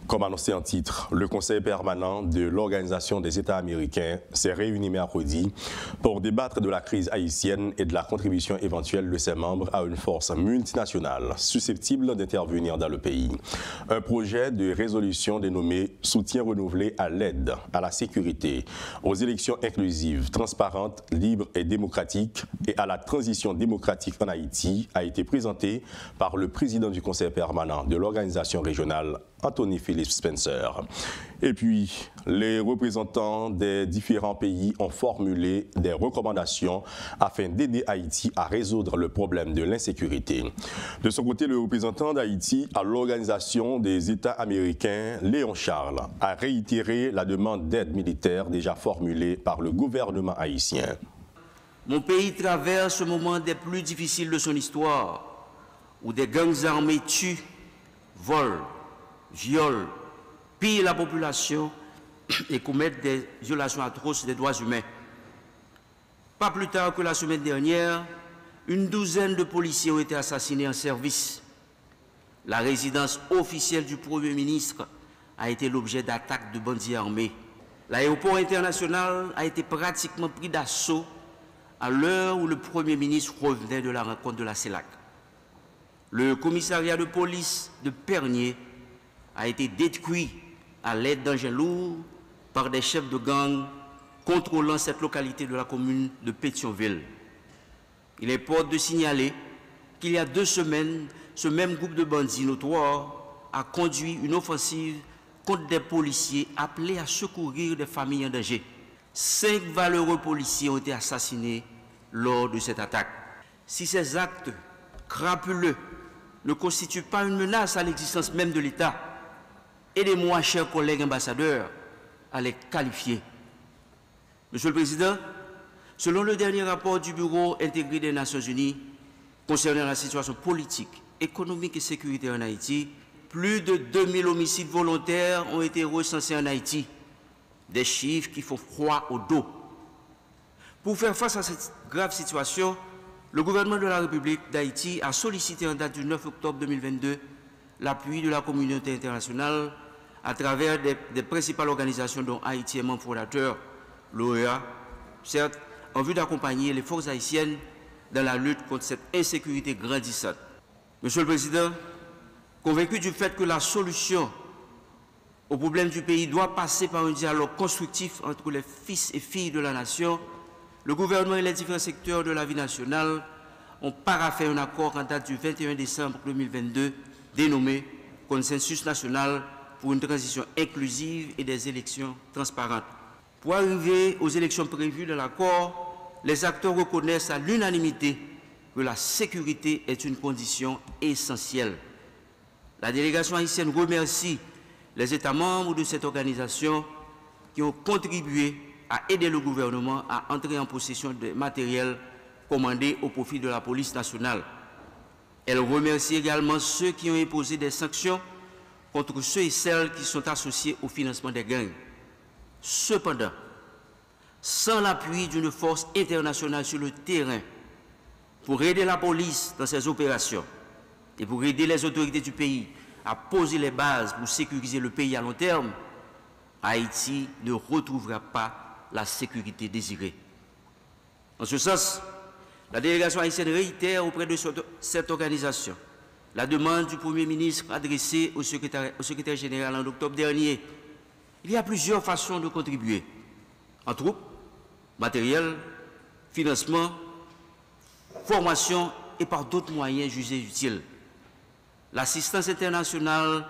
Comme annoncé en titre, le Conseil permanent de l'Organisation des États américains s'est réuni mercredi pour débattre de la crise haïtienne et de la contribution éventuelle de ses membres à une force multinationale susceptible d'intervenir dans le pays. Un projet de résolution dénommé « Soutien renouvelé à l'aide, à la sécurité, aux élections inclusives, transparentes, libres et démocratiques et à la transition démocratique en Haïti » a été présenté par le président du Conseil permanent de l'organisation régionale, Anthony Philip Spencer. Et puis, les représentants des différents pays ont formulé des recommandations afin d'aider Haïti à résoudre le problème de l'insécurité. De son côté, le représentant d'Haïti à l'Organisation des États américains, Léon Charles, a réitéré la demande d'aide militaire déjà formulée par le gouvernement haïtien. Mon pays traverse le moment des plus difficiles de son histoire, où des gangs armés tuent, volent, violent, pillent la population et commettent des violations atroces des droits humains. Pas plus tard que la semaine dernière, une douzaine de policiers ont été assassinés en service. La résidence officielle du Premier ministre a été l'objet d'attaques de bandits armés. L'aéroport international a été pratiquement pris d'assaut à l'heure où le Premier ministre revenait de la rencontre de la CELAC. Le commissariat de police de Pernier a été détruit à l'aide d'engins lourds par des chefs de gang contrôlant cette localité de la commune de Pétionville. Il importe de signaler qu'il y a 2 semaines, ce même groupe de bandits notoires a conduit une offensive contre des policiers appelés à secourir des familles en danger. 5 valeureux policiers ont été assassinés lors de cette attaque. Si ces actes crapuleux ne constituent pas une menace à l'existence même de l'État, aidez-moi, chers collègues ambassadeurs, à les qualifier. Monsieur le Président, selon le dernier rapport du Bureau intégré des Nations Unies concernant la situation politique, économique et sécuritaire en Haïti, plus de 2000 homicides volontaires ont été recensés en Haïti. Des chiffres qui font froid au dos. Pour faire face à cette grave situation, le gouvernement de la République d'Haïti a sollicité en date du 9 octobre 2022 l'appui de la communauté internationale à travers des principales organisations dont Haïti est membre fondateur, l'OEA, certes, en vue d'accompagner les forces haïtiennes dans la lutte contre cette insécurité grandissante. Monsieur le Président, convaincu du fait que la solution au problème du pays doit passer par un dialogue constructif entre les fils et filles de la nation, le gouvernement et les différents secteurs de la vie nationale ont paraphé un accord en date du 21 décembre 2022 dénommé Consensus national pour une transition inclusive et des élections transparentes. Pour arriver aux élections prévues dans l'accord, les acteurs reconnaissent à l'unanimité que la sécurité est une condition essentielle. La délégation haïtienne remercie les États membres de cette organisation qui ont contribué à aider le gouvernement à entrer en possession de matériel commandé au profit de la police nationale. Elle remercie également ceux qui ont imposé des sanctions contre ceux et celles qui sont associés au financement des gangs. Cependant, sans l'appui d'une force internationale sur le terrain pour aider la police dans ses opérations et pour aider les autorités du pays à poser les bases pour sécuriser le pays à long terme, Haïti ne retrouvera pas la sécurité désirée. En ce sens, la délégation haïtienne réitère auprès de cette organisation la demande du Premier ministre adressée au secrétaire général en octobre dernier. Il y a plusieurs façons de contribuer, en troupes, matériel, financement, formation et par d'autres moyens jugés utiles. L'assistance internationale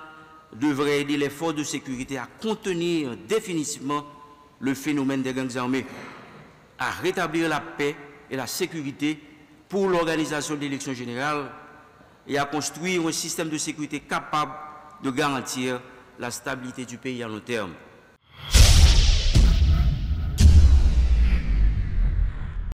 devrait aider les forces de sécurité à contenir définitivement le phénomène des gangs armés, à rétablir la paix et la sécurité pour l'organisation d'élections générales et à construire un système de sécurité capable de garantir la stabilité du pays à long terme.